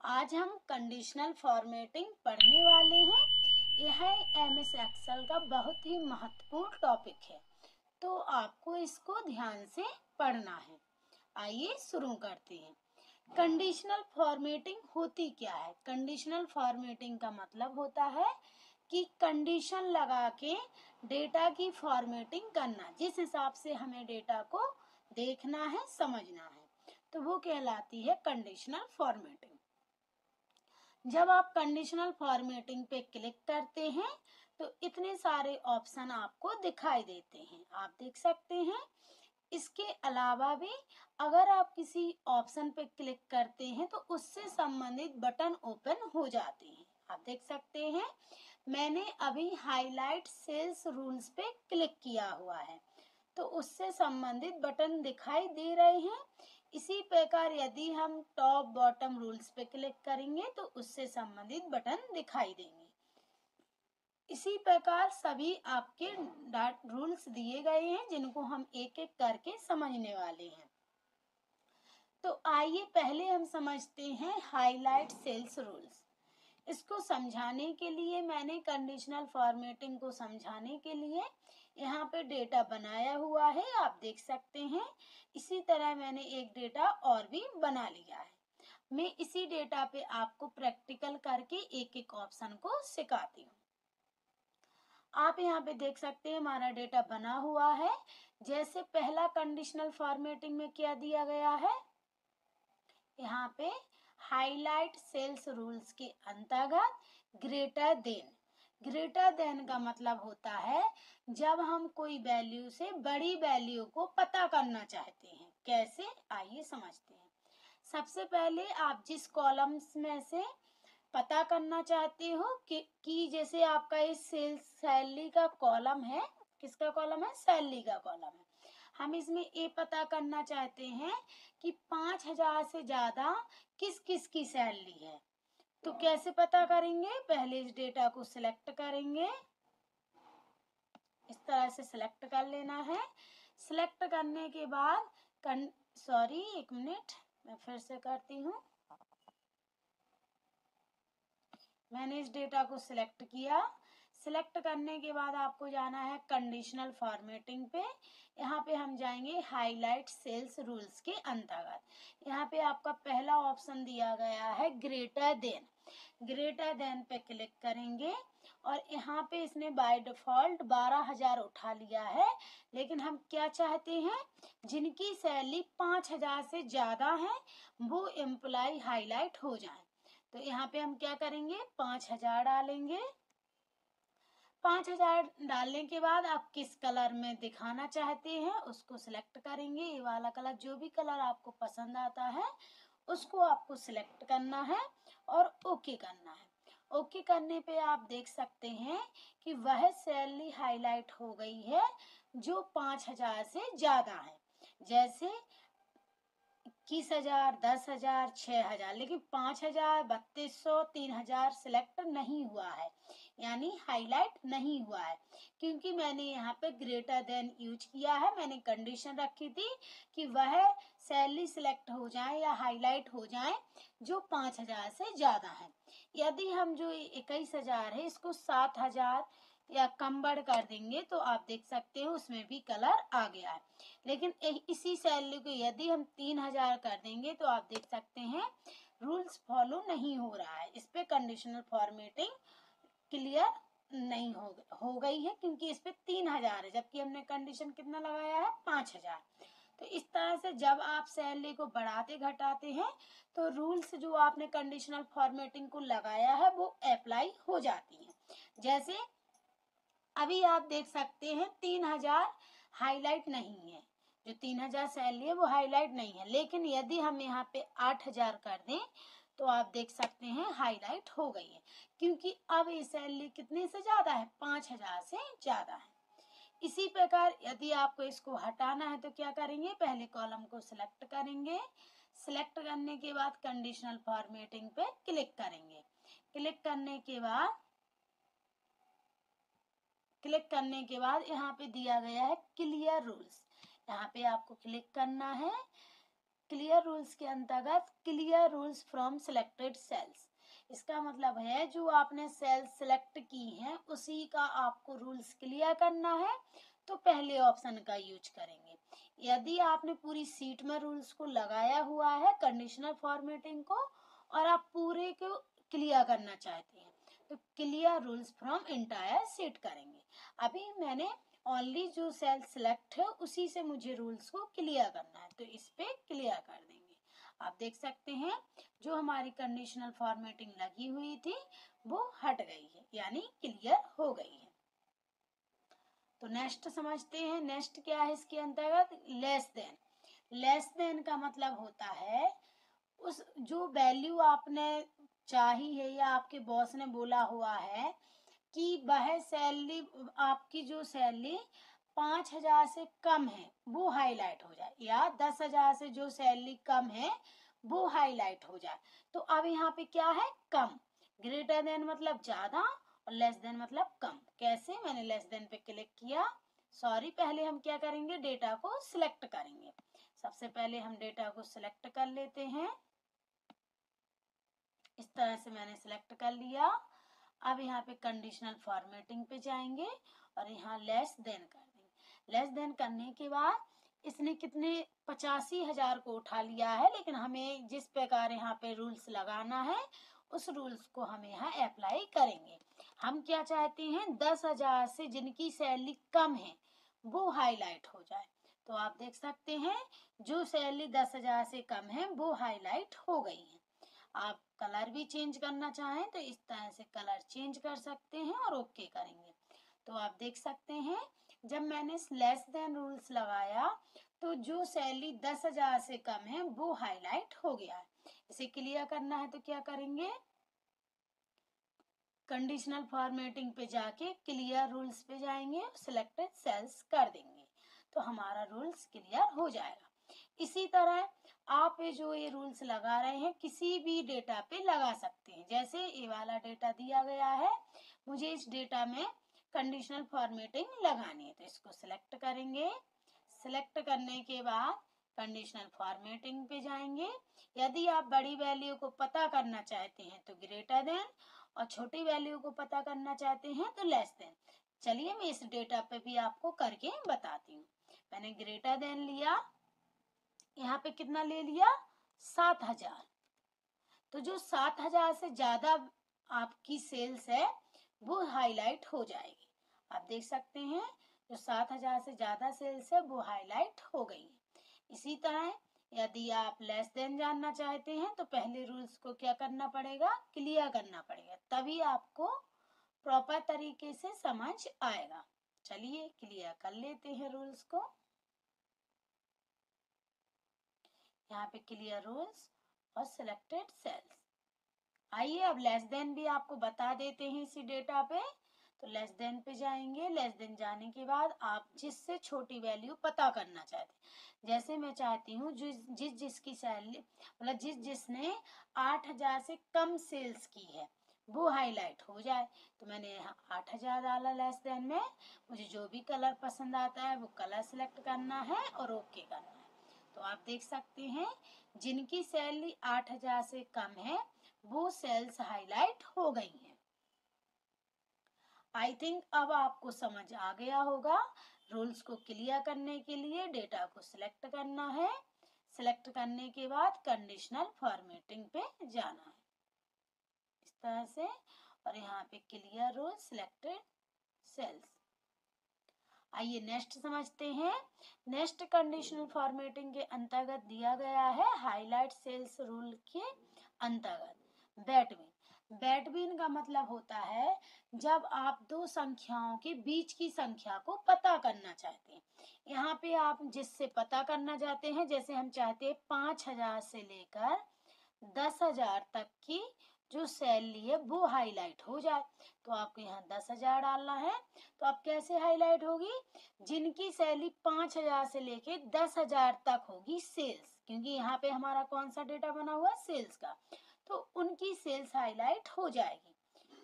आज हम conditional formatting पढ़ने वाले हैं। यह एमएस एक्सेल का बहुत ही महत्वपूर्ण टॉपिक है, तो आपको इसको ध्यान से पढ़ना है। आइए शुरू करते हैं। कंडीशनल फॉर्मेटिंग होती क्या है? कंडीशनल फॉर्मेटिंग का मतलब होता है कि कंडीशन लगा के डेटा की फॉर्मेटिंग करना, जिस हिसाब से हमें डेटा को देखना है, समझना है, तो वो कहलाती है कंडीशनल फॉर्मेटिंग। जब आप कंडीशनल फॉर्मेटिंग पे क्लिक करते हैं तो इतने सारे ऑप्शन आपको दिखाई देते हैं, आप देख सकते हैं। इसके अलावा भी अगर आप किसी ऑप्शन पे क्लिक करते हैं तो उससे संबंधित बटन ओपन हो जाते हैं, आप देख सकते हैं। मैंने अभी हाईलाइट सेल्स रूल्स पे क्लिक किया हुआ है, तो उससे संबंधित बटन दिखाई दे रहे हैं। इसी प्रकार यदि हम टॉप बॉटम रूल्स पे क्लिक करेंगे तो उससे संबंधित बटन दिखाई देंगे। इसी प्रकार सभी आपके रूल्स दिए गए हैं, जिनको हम एक एक करके समझने वाले हैं। तो आइए पहले हम समझते हैं हाईलाइट सेल्स रूल्स। इसको समझाने के लिए मैंने कंडीशनल फॉर्मेटिंग को समझाने के लिए यहाँ पे डेटा बनाया हुआ है, आप देख सकते हैं। इसी तरह मैंने एक डेटा और भी बना लिया है। मैं इसी डेटा पे आपको प्रैक्टिकल करके एक एक ऑप्शन को सिखाती हूँ। आप यहाँ पे देख सकते हैं हमारा डेटा बना हुआ है। जैसे पहला कंडीशनल फॉर्मेटिंग में क्या दिया गया है, यहाँ पे हाईलाइट सेल्स रूल्स के अंतर्गत ग्रेटर देन का मतलब होता है जब हम कोई वैल्यू से बड़ी वैल्यू को पता करना चाहते हैं। कैसे, आइए समझते हैं। सबसे पहले आप जिस कॉलम्स में से पता करना चाहते हो कि जैसे आपका इस सैलरी का कॉलम है, किसका कॉलम है? सैलरी का कॉलम है। हम इसमें ये पता करना चाहते हैं कि 5,000 से ज्यादा किस किस की सैलरी है। तो कैसे पता करेंगे? पहले इस डेटा को सिलेक्ट करेंगे, इस तरह से सिलेक्ट कर लेना है। सिलेक्ट करने के बाद एक मिनट, मैं फिर से करती हूँ। मैंने इस डेटा को सिलेक्ट किया। सिलेक्ट करने के बाद आपको जाना है कंडीशनल फॉर्मेटिंग पे। यहाँ पे हम जाएंगे हाईलाइट सेल्स रूल्स के अंतर्गत। यहाँ पे आपका पहला ऑप्शन दिया गया है ग्रेटर देन पे क्लिक करेंगे और यहाँ पे इसने बाय डिफॉल्ट 12,000 उठा लिया है, लेकिन हम क्या चाहते हैं, जिनकी सैलरी 5,000 से ज्यादा है वो एम्प्लॉय हाईलाइट हो जाए। तो यहाँ पे हम क्या करेंगे, 5,000 डालेंगे। 5,000 डालने के बाद आप किस कलर में दिखाना चाहते हैं उसको सिलेक्ट करेंगे। ये वाला कलर, जो भी कलर आपको पसंद आता है उसको आपको सिलेक्ट करना है और ओके करना है। ओके करने पे आप देख सकते हैं कि वह सैलरी हाईलाइट हो गई है जो 5,000 से ज्यादा है। जैसे 21,000, 10,000, 6,000, लेकिन 5,000, 3,200, 3,000 सिलेक्ट नहीं हुआ है, यानी हाईलाइट नहीं हुआ है, क्योंकि मैंने यहाँ पे ग्रेटर देन यूज किया है। मैंने कंडीशन रखी थी कि वह सैलरी सिलेक्ट हो जाए या हाईलाइट हो जाए जो 5,000 से ज्यादा है। यदि हम जो 21,000 है इसको 7,000 या कम बढ़ कर देंगे तो आप देख सकते हो उसमें भी कलर आ गया है। लेकिन इसी सैलरी को यदि हम 3,000 कर देंगे तो आप देख सकते हैं रूल्स फॉलो नहीं हो रहा है। इस पे कंडीशनल फॉर्मेटिंग क्लियर नहीं हो गई है, क्योंकि इस पे 3,000 है, जबकि हमने कंडीशन कितना लगाया है, 5,000। तो इस तरह से जब आप सैलरी को बढ़ाते घटाते हैं तो रूल्स जो आपने कंडीशनल फॉर्मेटिंग को लगाया है वो अप्लाई हो जाती है। जैसे अभी आप देख सकते हैं 3,000 हाईलाइट नहीं है, जो 3,000 सैलरी है वो हाईलाइट नहीं है, लेकिन यदि हम यहाँ पे 8,000 कर दें तो आप देख सकते हैं हाईलाइट हो गई है, क्योंकि अब ये सैलरी कितने से ज्यादा है, 5,000 से ज्यादा है। इसी प्रकार यदि आपको इसको हटाना है तो क्या करेंगे, पहले कॉलम को सिलेक्ट करेंगे। सिलेक्ट करने के बाद कंडीशनल फॉर्मेटिंग पे क्लिक करेंगे। क्लिक करने के बाद यहाँ पे दिया गया है क्लियर रूल्स, यहाँ पे आपको क्लिक करना है। क्लियर रूल्स के अंतर्गत clear rules from selected cells. इसका मतलब है जो आपने सेल्स सिलेक्ट की हैं उसी का आपको रूल्स क्लियर करना है, तो पहले ऑप्शन का यूज करेंगे। यदि आपने पूरी सीट में रूल्स को लगाया हुआ है कंडीशनल फॉर्मेटिंग को और आप पूरे को क्लियर करना चाहते हैं तो clear rules from entire seat करेंगे। अभी मैंने ओनली जो सेल सिलेक्ट है उसी से मुझे रूल्स को क्लियर करना है, तो इस पे क्लियर कर देंगे। आप देख सकते हैं जो हमारी कंडीशनल फॉर्मेटिंग लगी हुई थी वो हट गई है, यानी क्लियर हो गई है। तो नेक्स्ट समझते हैं। नेक्स्ट क्या है इसके अंतर्गत? Less than. लेस देन का मतलब होता है उस जो वैल्यू आपने चाही है या आपके बॉस ने बोला हुआ है कि वह सैलरी, आपकी जो सैलरी 5,000 से कम है वो हाईलाइट हो जाए, या 10,000 से जो सैलरी कम है वो हाईलाइट हो जाए। तो अब यहाँ पे क्या है? कम। ग्रेटर देन मतलब ज्यादा और लेस देन मतलब कम। कैसे? मैंने लेस देन पे क्लिक किया। सॉरी, पहले हम क्या करेंगे? डेटा को सिलेक्ट करेंगे। सबसे पहले हम डेटा को सिलेक्ट कर लेते हैं। इस तरह से मैंने सिलेक्ट कर लिया। अब यहाँ पे कंडीशनल फॉर्मेटिंग पे जाएंगे और यहाँ लेस देन कर देंगे। लेस देन करने के बाद इसने कितने 85,000 को उठा लिया है, लेकिन हमें जिस प्रकार यहाँ पे रूल्स लगाना है उस रूल्स को हम यहाँ अप्लाई करेंगे। हम क्या चाहते हैं? 10,000 से जिनकी सैलरी कम है वो हाईलाइट हो जाए। तो आप देख सकते हैं जो सैलरी 10,000 से कम है वो हाईलाइट हो गई है। आप कलर भी चेंज करना चाहें तो इस तरह से कलर चेंज कर सकते हैं और ओके करेंगे। तो आप देख सकते हैं जब मैंने लेस देन रूल्स लगाया तो जो सैलरी 10,000 से कम है वो हाईलाइट हो गया है। इसे क्लियर करना है तो क्या करेंगे? कंडीशनल फॉर्मेटिंग पे जाके क्लियर रूल्स पे जाएंगे, सिलेक्टेड सेल्स कर देंगे तो हमारा रूल्स क्लियर हो जाएगा। इसी तरह आप जो ये रूल्स लगा रहे हैं किसी भी डेटा पे लगा सकते हैं। जैसे ये वाला डेटा दिया गया है, मुझे इस डेटा में कंडीशनल फॉर्मेटिंग लगानी है तो इसको सिलेक्ट करेंगे। सिलेक्ट करने के बाद कंडीशनल फॉर्मेटिंग पे जाएंगे। यदि आप बड़ी वैल्यू को पता करना चाहते हैं तो ग्रेटर देन, और छोटी वैल्यू को पता करना चाहते हैं तो लेस देन। चलिए मैं इस डेटा पे भी आपको करके बताती हूँ। मैंने ग्रेटर देन लिया, यहाँ पे कितना ले लिया? 7,000। तो जो 7,000 से ज्यादा आपकी सेल्स है वो हाईलाइट हो जाएगी। आप देख सकते हैं जो 7,000 से ज्यादा सेल्स है वो हाईलाइट हो गई है। इसी तरह यदि आप लेस देन जानना चाहते हैं तो पहले रूल्स को क्या करना पड़ेगा? क्लियर करना पड़ेगा, तभी आपको प्रॉपर तरीके से समझ आएगा। चलिए क्लियर कर लेते हैं रूल्स को। यहाँ पे क्लियर रूल्स और सिलेक्टेड सेल्स। आइए अब लेस देन भी आपको बता देते हैं इसी डेटा पे। तो लेस देन पे जाएंगे। लेस देन जाने के बाद आप जिससे छोटी वैल्यू पता करना चाहते हैं, जैसे मैं चाहती हूँ जिसकी सैलरी मतलब जिसने 8,000 से कम सेल्स की है वो हाईलाइट हो जाए, तो मैंने यहाँ 8,000 डाला लेस देन में। मुझे जो भी कलर पसंद आता है वो कलर सिलेक्ट करना है और ओके करना है। तो आप देख सकते हैं जिनकी सैलरी 8,000 से कम है वो सेल्स हाईलाइट हो गई हैं। आई थिंक अब आपको समझ आ गया होगा। रूल्स को क्लियर करने के लिए डेटा को सिलेक्ट करना है। सिलेक्ट करने के बाद कंडीशनल फॉर्मेटिंग पे जाना है इस तरह से, और यहाँ पे क्लियर रूल सिलेक्टेड सेल्स। आइए नेक्स्ट समझते हैं। नेक्स्ट कंडीशनल फॉर्मेटिंग के अंतर्गत दिया गया है हाईलाइट सेल्स रूल के अंतर्गत बैटबिन। बैटबिन का मतलब होता है जब आप दो संख्याओं के बीच की संख्या को पता करना चाहते हैं। यहाँ पे आप जिससे पता करना चाहते हैं, जैसे हम चाहते हैं 5,000 से लेकर 10,000 तक की जो सैलरी है वो हाईलाइट हो जाए, तो आपको यहाँ 10,000 डालना है। तो अब कैसे हाईलाइट होगी? जिनकी सैलरी 5,000 से लेके 10,000 तक होगी सेल्स, क्योंकि यहाँ पे हमारा कौन सा डेटा बना हुआ है? सेल्स का, तो उनकी सेल्स हाईलाइट हो जाएगी।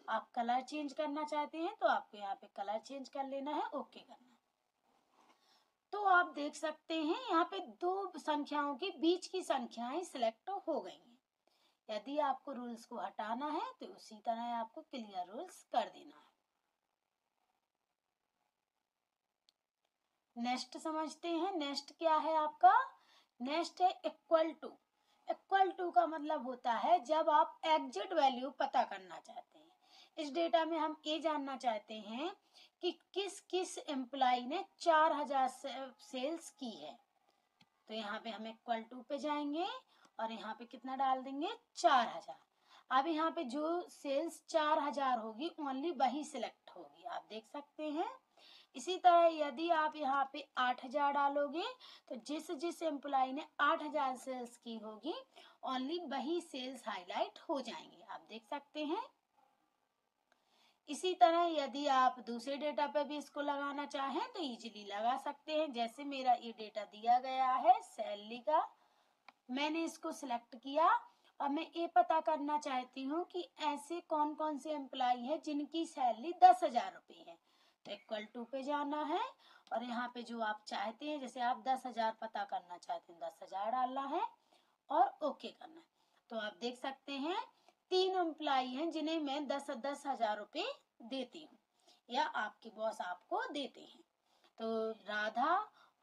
आप कलर चेंज करना चाहते हैं तो आपको यहाँ पे कलर चेंज कर लेना है, ओके करना है। तो आप देख सकते हैं यहाँ पे दो संख्याओं के बीच की संख्याएं सिलेक्ट हो गई हैं। यदि आपको रूल्स को हटाना है तो उसी तरह आपको क्लियर रूल्स कर देना है। नेक्स्ट समझते हैं। नेक्स्ट क्या है आपका? नेक्स्ट है इक्वल टू। इक्वल टू का मतलब होता है जब आप एग्जैक्ट वैल्यू पता करना चाहते हैं। इस डेटा में हम ये जानना चाहते हैं कि किस किस एम्प्लॉय ने 4000 सेल्स की है। तो यहाँ पे हम इक्वल टू पे जाएंगे और यहाँ पे कितना डाल देंगे? 4000। अब यहाँ पे जो सेल्स 4000 होगी ओनली वही सिलेक्ट होगी, आप देख सकते हैं। इसी तरह यदि आप यहाँ पे 8000 डालोगे तो जिस जिस एम्प्लॉय ने 8000 सेल्स की होगी ओनली वही सेल्स हाईलाइट हो जाएंगे, आप देख सकते हैं। इसी तरह यदि आप दूसरे डेटा पे भी इसको लगाना चाहें तो इजीली लगा सकते हैं। जैसे मेरा ये डेटा दिया गया है सैलरी का, मैंने इसको सिलेक्ट किया और मैं ये पता करना चाहती हूँ कि ऐसे कौन कौन से एम्प्लॉय हैं जिनकी सैलरी 10,000 रुपये है। तो इक्वल टू पे जाना है और यहाँ पे जो आप चाहते हैं, जैसे आप 10,000 पता करना चाहते हैं 10,000 डालना है और ओके करना है। तो आप देख सकते हैं 3 एम्प्लॉय हैं जिन्हें मैं 10,000 रुपये देती हूँ या आपके बॉस आपको देते हैं। तो राधा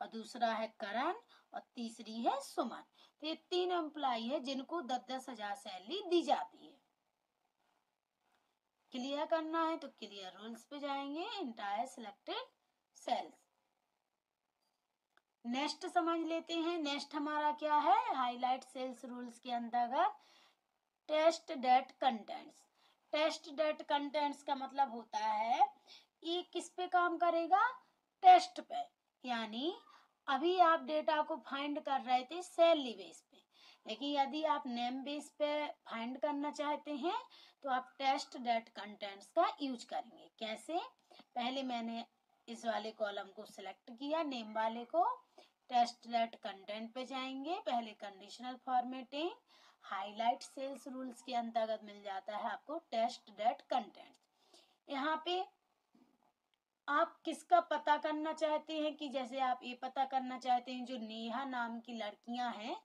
और दूसरा है करण और तीसरी है सुमन। तो ये 3 एम्प्लॉय है जिनको 10,000 सैलरी दी जाती है। क्लियर करना है तो क्लियर रूल्स पे जाएंगे, एंटायर सिलेक्टेड सेल्स। नेक्स्ट समझ लेते हैं। नेक्स्ट हमारा क्या है? हाईलाइट सेल्स रूल्स के अंतर्गत text that contains. Text that contains का मतलब होता है ये किस पे काम करेगा? टेस्ट पे। यानी अभी आप डेटा को फाइंड कर रहे थे सैलरी बेस पे, लेकिन यदि आप नेम बेस पे फाइंड करना चाहते हैं तो आप टेस्ट डेट कंटेंट्स का यूज करेंगे। कैसे? पहले मैंने इस वाले कॉलम को सिलेक्ट किया, नेम वाले को। टेस्ट डेट कंटेंट पे जाएंगे, पहले conditional formatting highlight cells rules के अंतर्गत मिल जाता है आपको टेस्ट डेट कंटेंट। यहाँ पे आप किसका पता करना चाहते हैं कि जैसे आप ये पता करना चाहते हैं जो नेहा नाम की लड़कियां हैं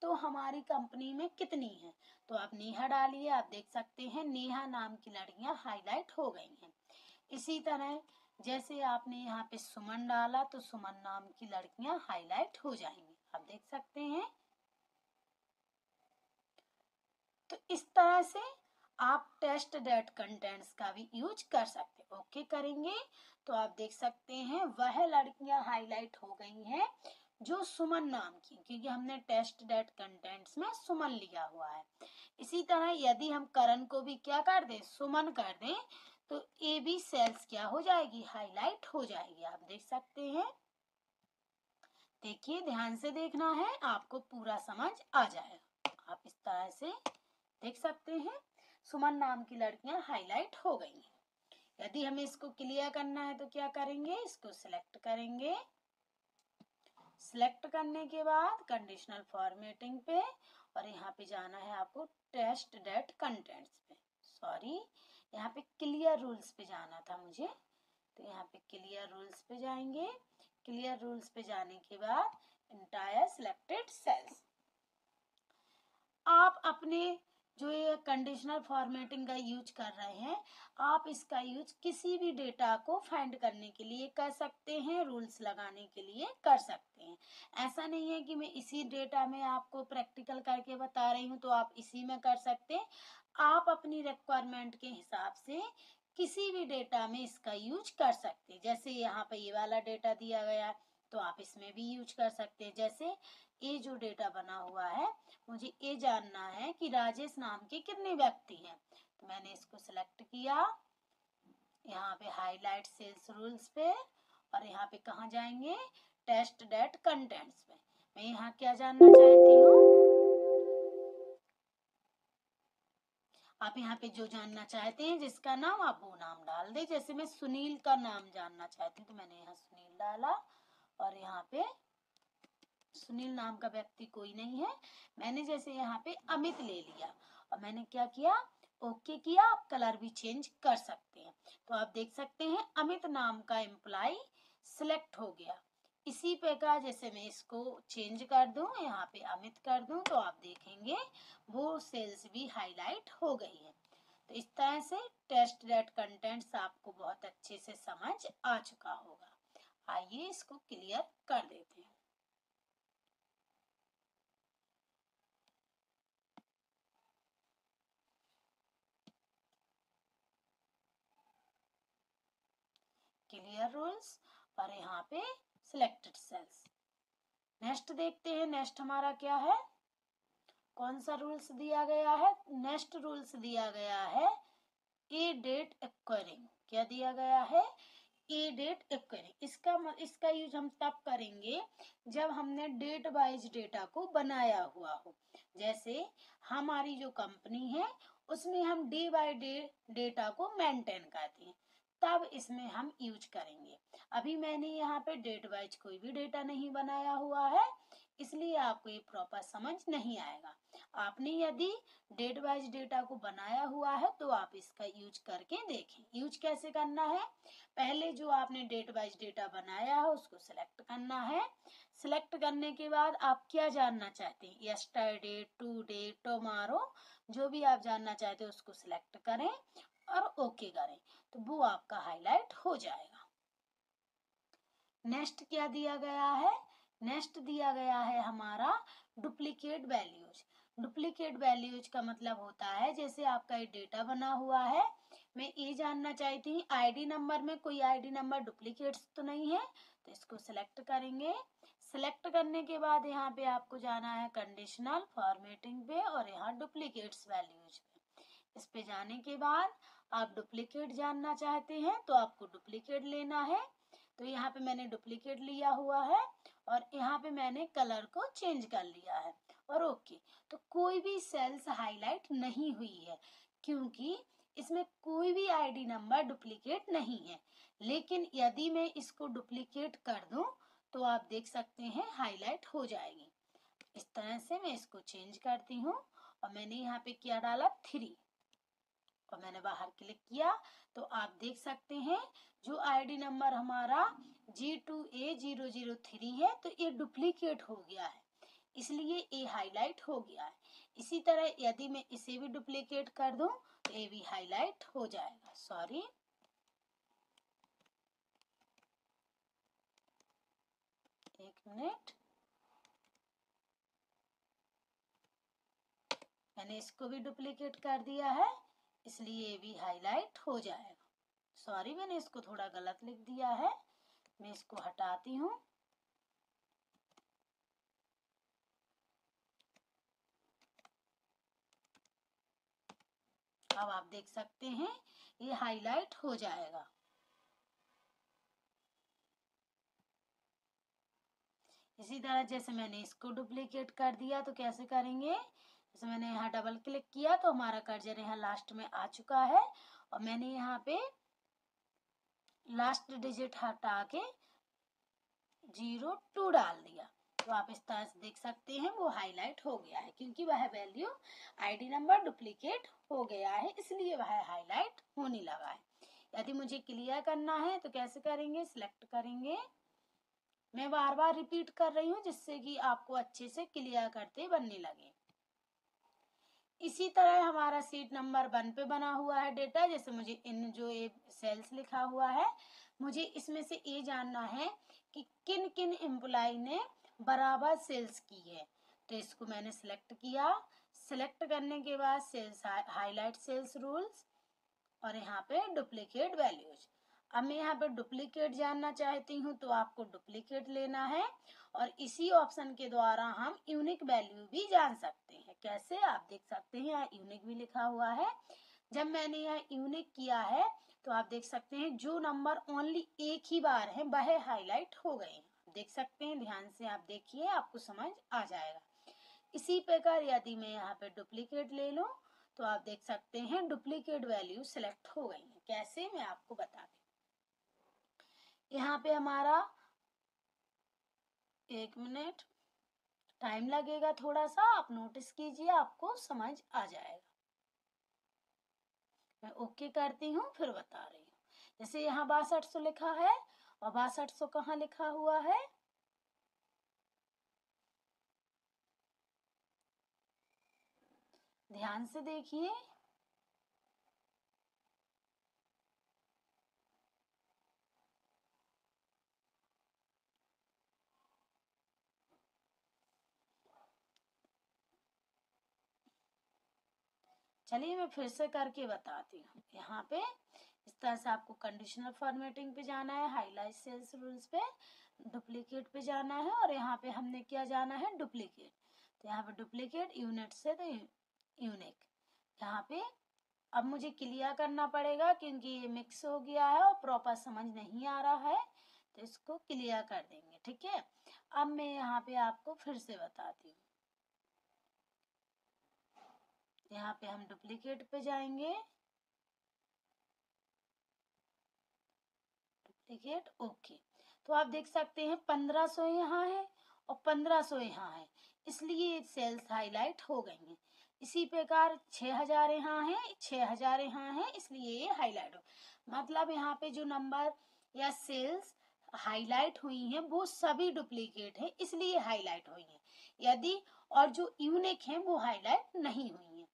तो हमारी कंपनी में कितनी हैं, तो आप नेहा डालिए। आप देख सकते हैं नेहा नाम की लड़कियां हाईलाइट हो गई हैं। इसी तरह जैसे आपने यहाँ पे सुमन डाला तो सुमन नाम की लड़कियां हाईलाइट हो जाएंगी, आप देख सकते हैं। तो इस तरह से आप टेस्ट डेट कंटेंट्स का भी यूज कर सकते हैं। ओके करेंगे तो आप देख सकते हैं वह लड़कियां हाईलाइट हो गई हैं जो सुमन नाम की, क्योंकि हमने टेस्ट डेट कंटेंट्स में सुमन लिया हुआ है। इसी तरह यदि हम करण को भी क्या कर दें? सुमन कर दें तो ये भी सेल्स क्या हो जाएगी? हाईलाइट हो जाएगी, आप देख सकते हैं। देखिए ध्यान से देखना है, आपको पूरा समझ आ जाएगा। आप इस तरह से देख सकते हैं सुमन नाम की लड़कियां हाईलाइट हो गई हैं। यदि हमें इसको क्लियर करना है तो क्या करेंगे? इसको सिलेक्ट करेंगे। सिलेक्ट करने के बाद कंडीशनल फॉर्मेटिंग पे और यहाँ पे जाना है आपको टेस्ट डेट कंटेंट्स पे, सॉरी यहाँ पे क्लियर रूल्स पे जाना था मुझे। तो यहाँ पे क्लियर रूल्स पे जाएंगे। क्लियर रूल्स पे जाने के बाद एंटायर सिलेक्टेड सेल्स। आप अपने जो ये कंडीशनल फॉर्मेटिंग का यूज कर रहे हैं, आप इसका यूज किसी भी डेटा को फाइंड करने के लिए कर सकते हैं, रूल्स लगाने के लिए कर सकते हैं। ऐसा नहीं है कि मैं इसी डेटा में आपको प्रैक्टिकल करके बता रही हूँ तो आप इसी में कर सकते हैं। आप अपनी रिक्वायरमेंट के हिसाब से किसी भी डेटा में इसका यूज कर सकते हैं। जैसे यहाँ पे ये वाला डेटा दिया गया है तो आप इसमें भी यूज कर सकते हैं। जैसे ये जो डेटा बना हुआ है, मुझे ये जानना है कि राजेश नाम के कितने व्यक्ति हैं, तो मैंने इसको सिलेक्ट किया। यहाँ पे हाईलाइट सेल्स रूल्स पे और यहाँ पे कहाँ जाएंगे? टेस्ट डेट कंटेंट्स पे। मैं यहाँ क्या जानना चाहती हूँ? आप यहाँ पे जो जानना चाहते हैं जिसका नाम, आप वो नाम डाल दे। जैसे मैं सुनील का नाम जानना चाहती हूँ तो मैंने यहाँ सुनील डाला और यहाँ पे सुनील नाम का व्यक्ति कोई नहीं है। मैंने जैसे यहाँ पे अमित ले लिया और मैंने क्या किया? ओके किया। आप कलर भी चेंज कर सकते हैं। तो आप देख सकते हैं अमित नाम का एम्प्लॉय सिलेक्ट हो गया। इसी प्रकार जैसे मैं इसको चेंज कर दूं, यहाँ पे अमित कर दूं, तो आप देखेंगे वो सेल्स भी हाईलाइट हो गई है। तो इस तरह से टेस्ट दैट कंटेंट्स आपको बहुत अच्छे से समझ आ चुका होगा। आइए इसको क्लियर कर देते हैं। क्लियर रूल्स और यहाँ पे सिलेक्टेड सेल्स। नेक्स्ट देखते हैं, नेक्स्ट हमारा क्या है, कौन सा रूल्स दिया गया है। नेक्स्ट रूल्स दिया गया है ए डेट एक्वायरिंग। क्या दिया गया है, ए डेट एक्वायरिंग। इसका यूज हम तब करेंगे जब हमने डेट वाइज डेटा को बनाया हुआ हो। जैसे हमारी जो कंपनी है उसमें हम डे बाय डे डेटा को मेंटेन करते हैं, तब इसमें हम यूज करेंगे। अभी मैंने यहाँ पे डेट वाइज कोई भी डेटा नहीं बनाया हुआ है, इसलिए आपको ये प्रॉपर समझ नहीं आएगा। आपने यदि डेट वाइज डेटा को बनाया हुआ है तो आप इसका यूज करके देखें। यूज कैसे करना है, पहले जो आपने डेट वाइज डेटा बनाया है उसको सिलेक्ट करना है। सिलेक्ट करने के बाद आप क्या जानना चाहते हैं, यस्टरडे, टुडे, टुमारो, जो भी आप जानना चाहते हैं उसको सिलेक्ट करें और ओके करें, तो वो आपका हाईलाइट हो जाएगा। नेक्स्ट क्या दिया गया है, नेक्स्ट दिया गया है हमारा डुप्लीकेट वैल्यूज। डुप्लीकेट वैल्यूज का मतलब होता है जैसे आपका ये डेटा बना हुआ है, मैं ये जानना चाहती हूँ आईडी नंबर में कोई आईडी नंबर डुप्लीकेट्स तो नहीं है, तो इसको सिलेक्ट करेंगे। सिलेक्ट करने के बाद यहाँ पे आपको जाना है कंडीशनल फॉर्मेटिंग पे और यहाँ डुप्लीकेट्स वैल्यूज पे। इस पे जाने के बाद आप डुप्लीकेट जानना चाहते हैं तो आपको डुप्लीकेट लेना है। तो यहाँ पे मैंने डुप्लीकेट लिया हुआ है और यहाँ पे मैंने कलर को चेंज कर लिया है और ओके। तो कोई भी सेल्स हाईलाइट नहीं हुई है क्योंकि इसमें कोई भी आईडी नंबर डुप्लीकेट नहीं है। लेकिन यदि मैं इसको डुप्लीकेट कर दूं तो आप देख सकते हैं हाईलाइट हो जाएगी। इस तरह से मैं इसको चेंज करती हूँ और मैंने यहाँ पे क्या डाला 3 और मैंने बाहर क्लिक किया, तो आप देख सकते हैं जो आईडी नंबर हमारा G2A003 है तो ये डुप्लीकेट हो गया है, इसलिए ये हाईलाइट हो गया है। इसी तरह यदि मैं इसे भी डुप्लीकेट कर दूं तो ये भी हाईलाइट हो जाएगा। सॉरी, एक मिनट, मैंने इसको भी डुप्लीकेट कर दिया है, इसलिए ये भी हाईलाइट हो जाएगा। सॉरी, मैंने इसको थोड़ा गलत लिख दिया है, मैं इसको हटाती हूँ। अब आप देख सकते हैं ये हाईलाइट हो जाएगा। इसी तरह जैसे मैंने इसको डुप्लीकेट कर दिया तो कैसे करेंगे, जैसे मैंने यहाँ डबल क्लिक किया तो हमारा कर्सर यहाँ लास्ट में आ चुका है और मैंने यहाँ पे लास्ट डिजिट हटा के 02 डाल दिया, तो आप इस तरह से देख सकते हैं वो हाईलाइट हो गया है क्योंकि वह वैल्यू आईडी नंबर डुप्लीकेट हो गया है, इसलिए वह हाईलाइट होने लगा है। यदि मुझे क्लियर करना है तो कैसे करेंगे, सिलेक्ट करेंगे। मैं बार बार रिपीट कर रही हूँ जिससे कि आपको अच्छे से क्लियर करते बनने लगे। इसी तरह हमारा सीट नंबर 1 पे बना हुआ है डेटा। जैसे मुझे इन जो ये सेल्स लिखा हुआ है, मुझे इसमें से ये जानना है कि किन किन एम्प्लॉय ने बराबर सेल्स की है, तो इसको मैंने सिलेक्ट किया। सिलेक्ट करने के बाद सेल्स हाईलाइट सेल्स रूल्स और यहाँ पे डुप्लीकेट वैल्यूज। अब मैं यहाँ पे डुप्लीकेट जानना चाहती हूँ तो आपको डुप्लीकेट लेना है और इसी ऑप्शन के द्वारा हम यूनिक वैल्यू भी जान सकते हैं। कैसे, आप देख सकते हैं यहाँ यूनिक भी लिखा हुआ है। जब मैंने यहाँ यूनिक किया है तो आप देख सकते हैं जो नंबर ओनली एक ही बार है वह हाईलाइट हो गए हैं। देख सकते हैं, ध्यान से आप देखिए, आपको समझ आ जाएगा। इसी प्रकार यदि मैं यहाँ पे डुप्लीकेट ले लूं तो आप देख सकते हैं डुप्लीकेट वैल्यू सिलेक्ट हो गई है। कैसे, मैं आपको बता दूं। यहाँ पे हमारा, एक मिनट टाइम लगेगा थोड़ा सा, आप नोटिस कीजिए, आपको समझ आ जाएगा। मैं ओके करती हूँ फिर बता रही हूँ। जैसे यहाँ 6200 लिखा है और 6200 कहाँ लिखा हुआ है, ध्यान से देखिए। चलिए मैं फिर से करके बताती हूँ। यहाँ पे इस तरह से आपको कंडीशनल फॉर्मेटिंग पे जाना है, हाईलाइट सेल्स रूल्स पे, डुप्लीकेट पे जाना है, और यहाँ पे हमने क्या जाना है, डुप्लीकेट। तो यहाँ पे डुप्लीकेट, यूनिट से तो यूनिक। यहाँ पे अब मुझे क्लियर करना पड़ेगा क्योंकि ये मिक्स हो गया है और प्रॉपर समझ नहीं आ रहा है, तो इसको क्लियर कर देंगे, ठीक है। अब मैं यहाँ पे आपको फिर से बताती हूँ। यहाँ पे हम डुप्लीकेट पे जाएंगे, डुप्लीकेट, ओके। तो आप देख सकते हैं 1500 यहाँ है और 1500 यहाँ है, इसलिए सेल्स हाईलाइट हो गई हैं। इसी प्रकार 6000 यहाँ है, 6000 यहाँ है, इसलिए ये हाईलाइट हो। मतलब यहाँ पे जो नंबर या सेल्स हाईलाइट हुई हैं वो सभी डुप्लीकेट हैं, इसलिए हाईलाइट हुई हैं। यदि और जो यूनिक हैं वो हाईलाइट नहीं हुई हैं।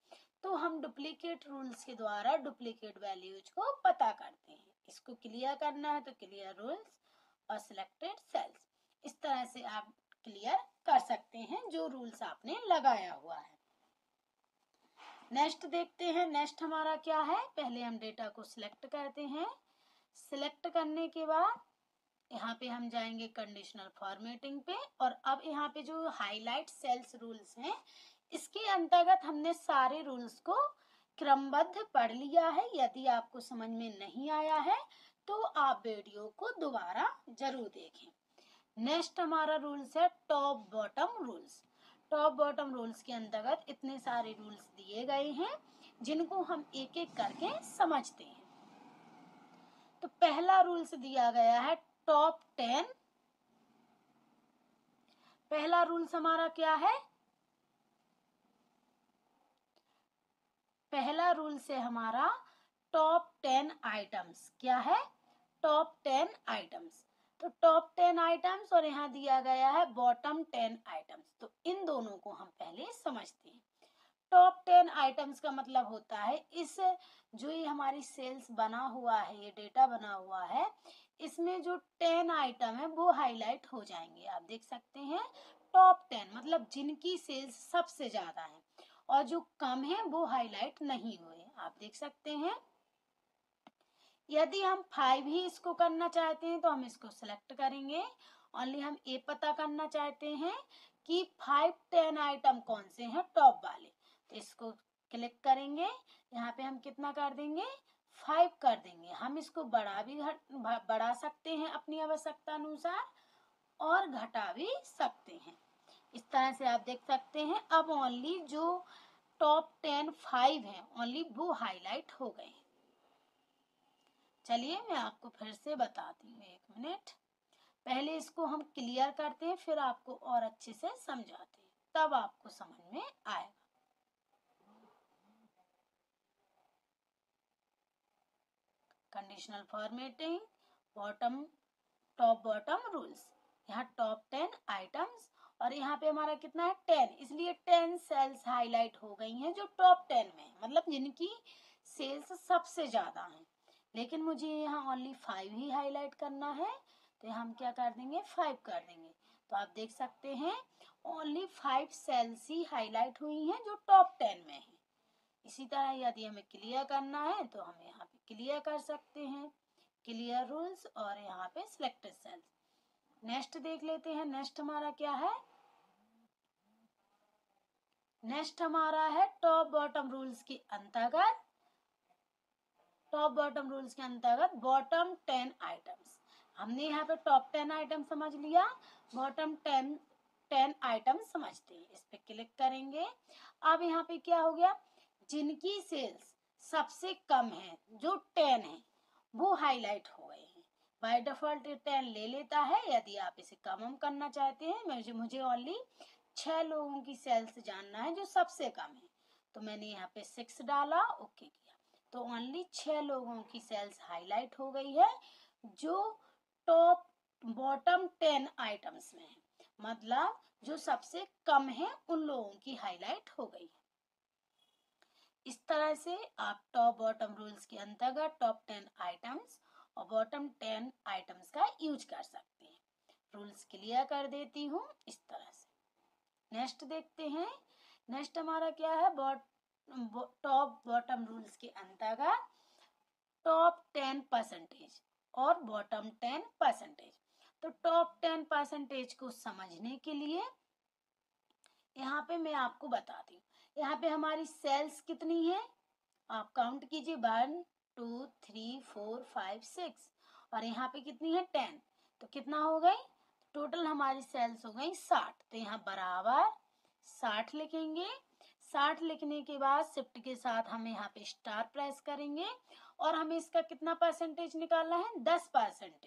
तो हम डुप्लीकेट रूल्स के द्वारा डुप्लीकेट वैल्यूज को पता करते हैं। इसको क्लियर करना है तो क्लियर रूल्स और सिलेक्टेड सेल्स, इस तरह से आप क्लियर कर सकते हैं जो रूल्स आपने लगाया हुआ है। नेक्स्ट देखते हैं। नेक्स्ट हमारा क्या है, पहले हम डेटा को सिलेक्ट करते हैं। सिलेक्ट करने के बाद यहाँ पे हम जाएंगे कंडीशनल फॉर्मेटिंग पे, और अब यहाँ पे जो हाईलाइट सेल्स रूल्स हैं इसके अंतर्गत हमने सारे रूल्स को क्रमबद्ध पढ़ लिया है। यदि आपको समझ में नहीं आया है तो आप वीडियो को दोबारा जरूर देखें। नेक्स्ट हमारा रूल्स है top bottom rules. Top bottom rules के अंतर्गत इतने सारे रूल्स दिए गए हैं जिनको हम एक एक करके समझते हैं। तो पहला रूल्स दिया गया है टॉप 10। पहला रूल्स हमारा क्या है, पहला रूल्स है हमारा टॉप 10 आइटम्स। क्या है, टॉप 10 आइटम्स। तो टॉप 10 आइटम्स और यहाँ दिया गया है बॉटम 10 आइटम्स। तो इन दोनों को हम पहले समझते हैं। टॉप 10 आइटम्स का मतलब होता है इस जो ये हमारी सेल्स बना हुआ है, ये डेटा बना हुआ है, इसमें जो 10 आइटम है वो हाईलाइट हो जाएंगे। आप देख सकते हैं टॉप 10 मतलब जिनकी सेल्स सबसे ज्यादा है, और जो कम है वो हाईलाइट नहीं हुए। आप देख सकते हैं। यदि हम 5 ही इसको करना चाहते हैं तो हम इसको सिलेक्ट करेंगे। ओनली हम ये पता करना चाहते हैं कि 5-10 आइटम कौन से हैं टॉप वाले, तो इसको क्लिक करेंगे। यहाँ पे हम कितना कर देंगे, 5 कर देंगे। हम इसको बढ़ा सकते हैं अपनी आवश्यकता अनुसार और घटा भी सकते हैं। इस तरह से आप देख सकते हैं। अब ओनली जो टॉप 10 5 हैं ओनली वो हाईलाइट हो गए। चलिए मैं आपको फिर से बताती हूँ, एक मिनट। पहले इसको हम क्लियर करते हैं, फिर आपको और अच्छे से समझाते हैं, तब आपको समझ में आएगा। Conditional formatting, bottom, top bottom rules. यहाँ टॉप 10 आइटम्स और यहाँ पे हमारा कितना है 10, इसलिए 10 सेल्स हाईलाइट हो गई हैं जो टॉप 10 में, मतलब जिनकी सेल्स सबसे ज्यादा हैं। लेकिन मुझे यहाँ ओनली 5 ही हाईलाइट करना है, तो हम क्या कर देंगे, 5 कर देंगे। तो आप देख सकते हैं ओनली 5 सेल्स ही हाईलाइट हुई हैं जो टॉप 10 में है। इसी तरह यदि हमें क्लियर करना है तो हम यहाँ पे क्लियर कर सकते हैं, क्लियर रूल्स, और यहाँ पे सिलेक्टेड सेल्स। नेक्स्ट देख लेते हैं। नेक्स्ट हमारा क्या है, नेक्स्ट हमारा है टॉप बॉटम रूल्स के अंतर्गत, टॉप बॉटम रूल्स के अंतर्गत बॉटम 10 आइटम्स। हमने यहाँ पे टॉप 10 आइटम समझ लिया, बॉटम 10 आइटम समझते हैं। इस पे क्लिक करेंगे। अब यहाँ पे क्या हो गया, जिनकी सेल्स सबसे कम है जो 10 है वो हाईलाइट हो गए हैं। बाय डिफॉल्ट 10 ले लेता है। यदि आप इसे कम करना चाहते हैं, मुझे ओनली 6 लोगों की सेल्स जानना है जो सबसे कम है, तो मैंने यहाँ पे 6 डाला, ओके किया, तो ओनली 6 लोगों की सेल्स हाईलाइट हो गई है जो टॉप बॉटम 10 आइटम्स में है, मतलब जो सबसे कम है उन लोगों की हाईलाइट हो गई है। इस तरह से आप टॉप बॉटम रूल्स के अंतर्गत टॉप 10 आइटम्स और बॉटम 10 आइटम्स का यूज कर सकते हैं। रूल्स क्लियर कर देती हूँ इस तरह से। नेक्स्ट देखते हैं। नेक्स्ट हमारा क्या है, टॉप बॉटम रूल्स के अंतर्गत टॉप 10% और बॉटम 10%। तो टॉप 10% को समझने के लिए यहाँ पे मैं आपको बताती हूँ। यहाँ पे हमारी सेल्स कितनी है, आप काउंट कीजिए, 1 2 3 4 5 6 और यहाँ पे कितनी है 10। तो कितना हो गई, टोटल हमारी सेल्स हो गई 60। तो यहाँ बराबर 60 लिखेंगे। 60 लिखने के बाद शिफ्ट के साथ हम यहाँ पे स्टार प्रेस करेंगे और हमें इसका कितना परसेंटेज निकालना है, 10%,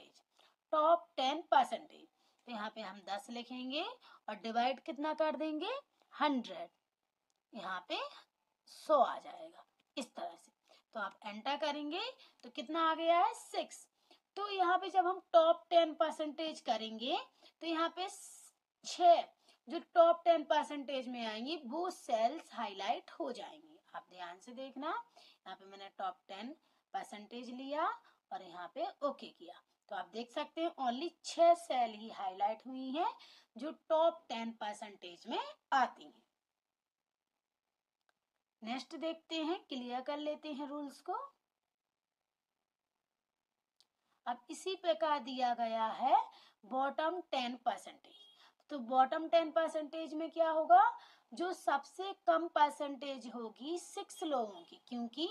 टॉप 10%। तो यहाँ पे हम 10 लिखेंगे और डिवाइड कितना कर देंगे, 100, यहाँ पे 100 आ जाएगा इस तरह से। तो आप एंटर करेंगे तो कितना आ गया है, 6। तो यहाँ पे जब हम टॉप 10% करेंगे तो यहाँ पे 6 जो टॉप 10% में आएंगी वो सेल्स हाईलाइट हो जाएंगी। आप ध्यान से देखना, यहाँ पे मैंने टॉप 10% लिया और यहाँ पे ओके किया। तो आप देख सकते हैं ओनली 6 सेल ही हाईलाइट हुई हैं जो टॉप 10% में आती हैं। नेक्स्ट देखते हैं, क्लियर कर लेते हैं रूल्स को। अब इसी प्रकार दिया गया है बॉटम 10%। तो बॉटम 10% में क्या होगा, जो सबसे कम परसेंटेज होगी 6 लोगों की, क्योंकि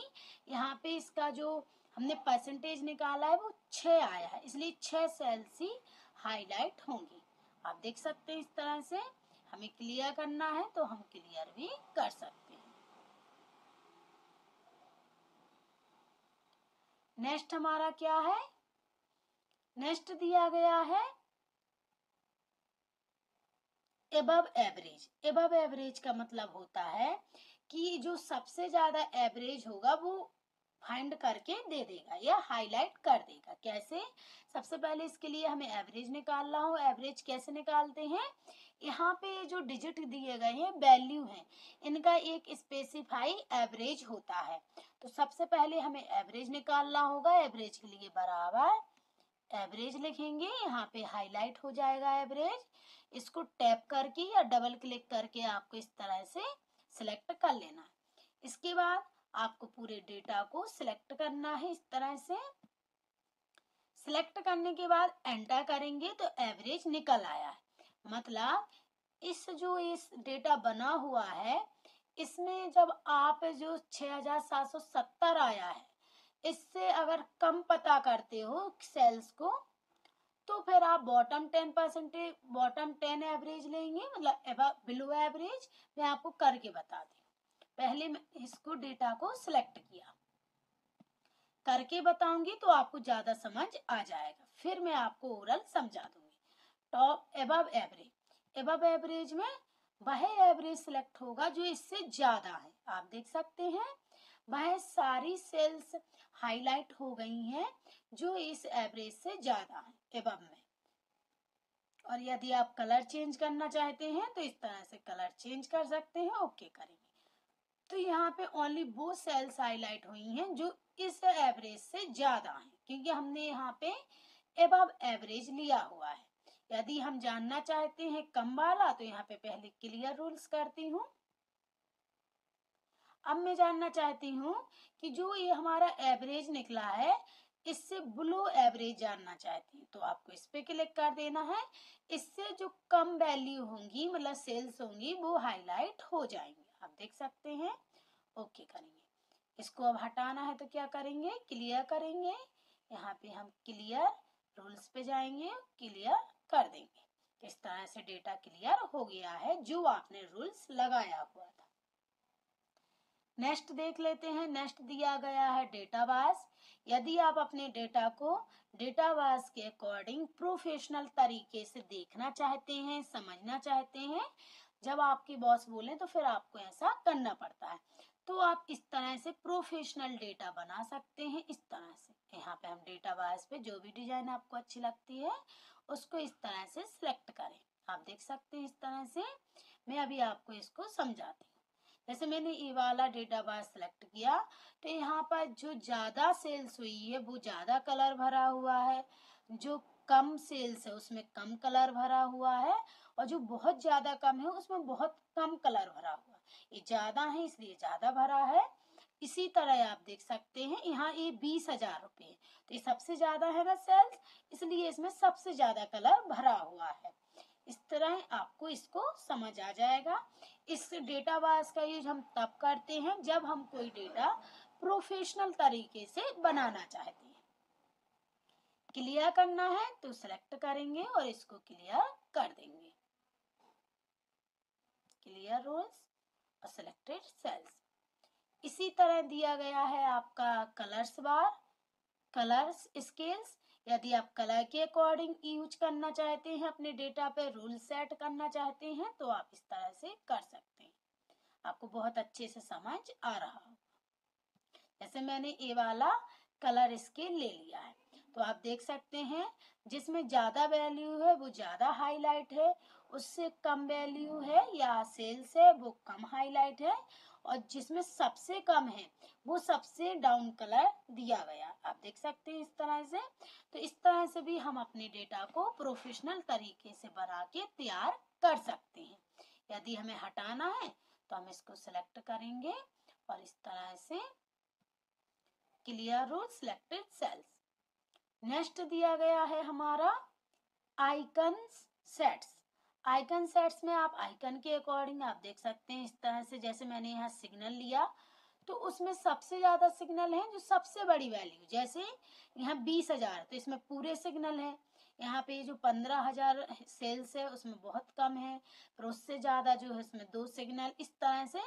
यहाँ पे इसका जो हमने परसेंटेज निकाला है वो 6 आया है, इसलिए 6 सेल्स ही हाईलाइट होंगी। आप देख सकते हैं इस तरह से हमें क्लियर करना है तो हम क्लियर भी कर सकते हैं। नेक्स्ट हमारा क्या है, नेक्स्ट दिया गया है एबव एवरेज। एबव एवरेज का मतलब होता है कि जो सबसे ज्यादा एवरेज होगा वो फाइंड करके दे देगा या हाईलाइट कर देगा। कैसे, सबसे पहले इसके लिए हमें एवरेज निकालना हो। एवरेज कैसे निकालते हैं, यहाँ पे जो डिजिट दिए गए हैं वैल्यू हैं, इनका एक स्पेसिफाई एवरेज होता है। तो सबसे पहले हमें एवरेज निकालना होगा। एवरेज के लिए बराबर एवरेज लिखेंगे, यहाँ पे हाईलाइट हो जाएगा एवरेज। इसको टैप करके या डबल क्लिक करके आपको इस तरह से सिलेक्ट कर लेना है। इसके बाद आपको पूरे डेटा को सिलेक्ट करना है। इस तरह से सिलेक्ट करने के बाद एंटर करेंगे तो एवरेज निकल आया है। मतलब इस डेटा बना हुआ है, इसमें जब आप जो 6770 आया है, इससे अगर कम पता करते हो सेल्स को तो फिर आप बॉटम 10 एवरेज लेंगे, मतलब बिलो एवरेज। मैं आपको करके बता दी, पहले मैं इसको डेटा को सिलेक्ट किया, करके बताऊंगी तो आपको ज्यादा समझ आ जाएगा, फिर मैं आपको ओरल समझा दूंगी। Top above average, above average में वह एवरेज सिलेक्ट होगा जो इससे ज्यादा है। आप देख सकते हैं वह सारी सेल्स हाईलाइट हो गई हैं जो इस एवरेज से ज्यादा है एबव में। और यदि आप कलर चेंज करना चाहते हैं तो इस तरह से कलर चेंज कर सकते हैं, ओके करेंगे। तो यहाँ पे ओनली वो सेल्स हाईलाइट हुई हैं जो इस एवरेज से ज्यादा हैं, क्योंकि हमने यहाँ पे एबव एवरेज लिया हुआ है। यदि हम जानना चाहते हैं कम वाला तो यहाँ पे पहले क्लियर रूल्स करती हूँ। अब मैं जानना चाहती हूँ कि जो ये हमारा एवरेज निकला है इससे बिलो एवरेज जानना चाहती हूँ, तो आपको इस पे क्लिक कर देना है। इससे जो कम वैल्यू होंगी, मतलब सेल्स होंगी, वो हाईलाइट हो जाएंगे। आप देख सकते हैं, ओके करेंगे। इसको अब हटाना है तो क्या करेंगे, क्लियर करेंगे। यहाँ पे हम क्लियर रूल्स पे जाएंगे, क्लियर कर देंगे। इस तरह से डेटा क्लियर हो गया है जो आपने रूल्स लगाया हुआ था। नेक्स्ट देख लेते हैं। नेक्स्ट दिया गया है डेटाबेस। यदि आप अपने डेटा को डेटाबेस के अकॉर्डिंग प्रोफेशनल तरीके से देखना चाहते हैं, समझना चाहते हैं, जब आपके बॉस बोले तो फिर आपको ऐसा करना पड़ता है, तो आप इस तरह से प्रोफेशनल डेटा बना सकते हैं। इस तरह से यहाँ पे हम डेटाबेस पे जो भी डिजाइन आपको अच्छी लगती है उसको इस तरह से सिलेक्ट करें। आप देख सकते हैं इस तरह से। मैं अभी आपको इसको समझाती हूँ। जैसे मैंने ये वाला डेटा बार सेलेक्ट किया तो यहाँ पर जो ज़्यादा सेल्स हुई है वो ज़्यादा कलर भरा हुआ है, जो कम सेल्स है उसमें कम कलर भरा हुआ है, और जो बहुत ज़्यादा कम है उसमें बहुत कम कलर भरा हुआ है। ये ज़्यादा है इसलिए ज़्यादा भरा है। इसी तरह आप देख सकते हैं यहाँ ये 20,000 रुपये है, तो ये सबसे ज़्यादा है ना सेल्स, इसलिए इसमें सबसे ज़्यादा कलर भरा हुआ है। इस तरह आपको इसको समझ आ जाएगा। इस डेटा बेस का यूज हम तब करते हैं जब हम कोई डेटा प्रोफेशनल तरीके से बनाना चाहते हैं। क्लियर करना है तो सिलेक्ट करेंगे और इसको क्लियर कर देंगे। क्लियर रोल्स और सिलेक्टेड सेल्स। इसी तरह दिया गया है आपका कलर्स बार, कलर्स स्केल्स। यदि आप कलर के अकॉर्डिंग यूज करना चाहते हैं, अपने डेटा पे रूल सेट करना चाहते हैं तो आप इस तरह से कर सकते हैं। आपको बहुत अच्छे से समझ आ रहा हो। जैसे मैंने ये वाला कलर स्केल ले लिया है तो आप देख सकते हैं जिसमें ज्यादा वैल्यू है वो ज्यादा हाईलाइट है, उससे कम वैल्यू है या सेल्स है वो कम हाईलाइट है, और जिसमें सबसे कम है वो सबसे डाउन कलर दिया गया। आप देख सकते हैं इस तरह से। तो इस तरह से भी हम अपने डेटा को प्रोफेशनल तरीके से बना के तैयार कर सकते हैं। यदि हमें हटाना है तो हम इसको सिलेक्ट करेंगे और इस तरह से clear rule selected cells. Next दिया गया है हमारा आइकन सेट्स। आइकन सेट्स में आप आइकन के अकॉर्डिंग आप देख सकते हैं इस तरह से। जैसे मैंने यहाँ सिग्नल लिया तो उसमें सबसे ज्यादा सिग्नल है जो सबसे बड़ी वैल्यू, जैसे यहाँ 20,000 तो इसमें पूरे सिग्नल है। यहाँ पे जो 15,000 सेल्स है उसमें बहुत कम है, फिर उससे ज्यादा जो है उसमें 2 सिग्नल। इस तरह से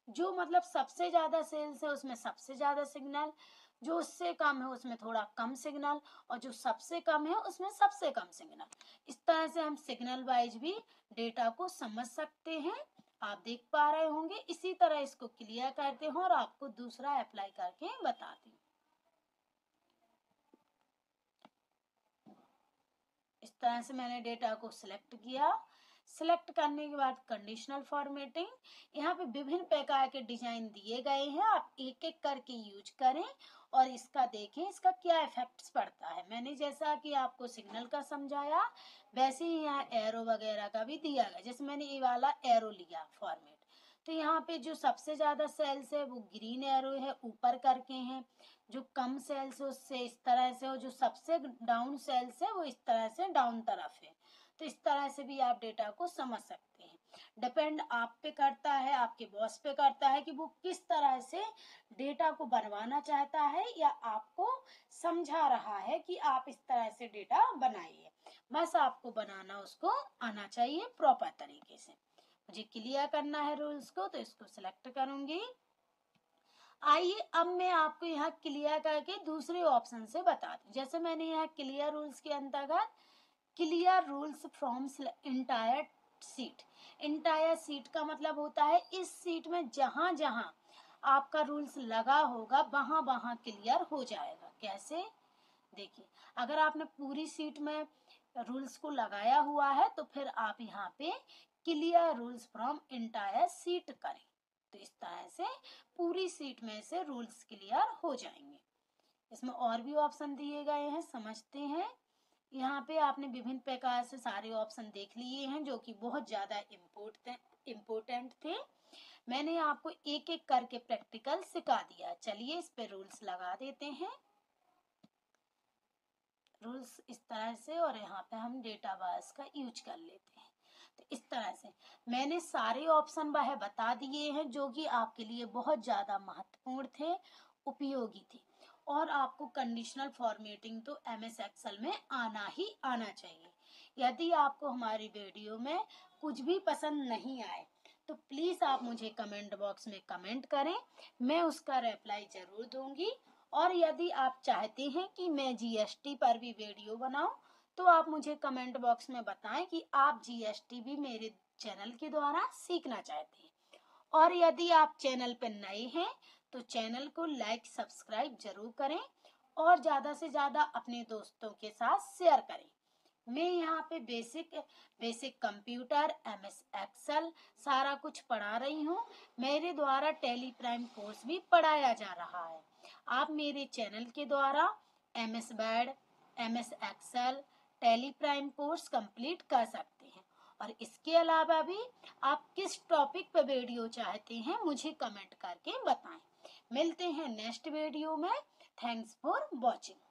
जो मतलब सबसे ज्यादा सेल्स है उसमें सबसे ज्यादा सिग्नल, जो उससे कम है उसमें थोड़ा कम सिग्नल, और जो सबसे कम है उसमें सबसे कम सिग्नल। इस तरह से हम सिग्नल वाइज भी डेटा को समझ सकते हैं। आप देख पा रहे होंगे। इसी तरह इसको क्लियर करते हैं और आपको दूसरा अप्लाई करके बताती हूँ। इस तरह से मैंने डेटा को सिलेक्ट किया। सिलेक्ट करने के बाद कंडीशनल फॉर्मेटिंग, यहाँ पे विभिन्न प्रकार के डिजाइन दिए गए हैं, आप एक एक करके यूज करें और इसका देखें इसका क्या इफेक्ट्स पड़ता है। मैंने जैसा कि आपको सिग्नल का समझाया वैसे ही यहाँ एरो वगैरह का भी दिया गया। जैसे मैंने ये वाला एरो लिया फॉर्मेट, तो यहाँ पे जो सबसे ज्यादा सेल्स है वो ग्रीन एरो है ऊपर करके हैं, जो कम सेल्स है उससे इस तरह से, और जो सबसे डाउन सेल्स है वो इस तरह से डाउन तरफ है। तो इस तरह से भी आप डेटा को समझ सकते हैं। डिपेंड आप पे करता है, आपके बॉस पे करता है कि वो किस तरह से डेटा को बनवाना चाहता है या आपको समझा रहा है कि आप इस तरह से डेटा बनाइए। बस आपको बनाना उसको आना चाहिए प्रॉपर तरीके से। मुझे क्लियर करना है रूल्स को तो इसको सिलेक्ट करूंगी। आइए अब मैं आपको यहाँ क्लियर करके दूसरे ऑप्शन से बता दूं। जैसे मैंने यहाँ क्लियर रूल्स के अंतर्गत clear rules from entire seat. Entire seat का मतलब होता है इस सीट में जहां जहां आपका रूल्स लगा होगा वहां वहां क्लियर हो जाएगा। कैसे? देखिए, अगर आपने पूरी सीट में रूल्स को लगाया हुआ है तो फिर आप यहाँ पे clear rules from entire seat करें तो इस तरह से पूरी सीट में से रूल्स क्लियर हो जाएंगे। इसमें और भी ऑप्शन दिए गए हैं, समझते हैं। यहाँ पे आपने विभिन्न प्रकार से सारे ऑप्शन देख लिए हैं जो कि बहुत ज्यादा इम्पोर्टेंट थे। मैंने आपको एक एक करके प्रैक्टिकल सिखा दिया। चलिए इस पे रूल्स लगा देते हैं। रूल्स इस तरह से, और यहाँ पे हम डेटा बेस का यूज कर लेते हैं। तो इस तरह से मैंने सारे ऑप्शन वह बता दिए हैं जो कि आपके लिए बहुत ज्यादा महत्वपूर्ण थे, उपयोगी थे। और आपको कंडीशनल फॉर्मेटिंग तो एमएस एक्सेल में आना ही आना चाहिए। यदि आपको हमारी वीडियो में कुछ भी पसंद नहीं आए तो प्लीज आप मुझे कमेंट बॉक्स में कमेंट करें, मैं उसका रिप्लाई जरूर दूंगी। और यदि आप चाहते हैं कि मैं जीएसटी पर भी वीडियो बनाऊं तो आप मुझे कमेंट बॉक्स में बताएं कि आप जीएसटी भी मेरे चैनल के द्वारा सीखना चाहते हैं। और यदि आप चैनल पर नए हैं तो चैनल को लाइक सब्सक्राइब जरूर करें और ज्यादा से ज्यादा अपने दोस्तों के साथ शेयर करें। मैं यहाँ पे बेसिक कंप्यूटर, MS एक्सेल सारा कुछ पढ़ा रही हूँ। मेरे द्वारा टैली प्राइम कोर्स भी पढ़ाया जा रहा है। आप मेरे चैनल के द्वारा MS Word, MS Excel, Tally Prime course complete कर सकते हैं। और इसके अलावा भी आप किस टॉपिक पर वीडियो चाहते हैं मुझे कमेंट करके बताएं। मिलते हैं नेक्स्ट वीडियो में। Thanks for watching.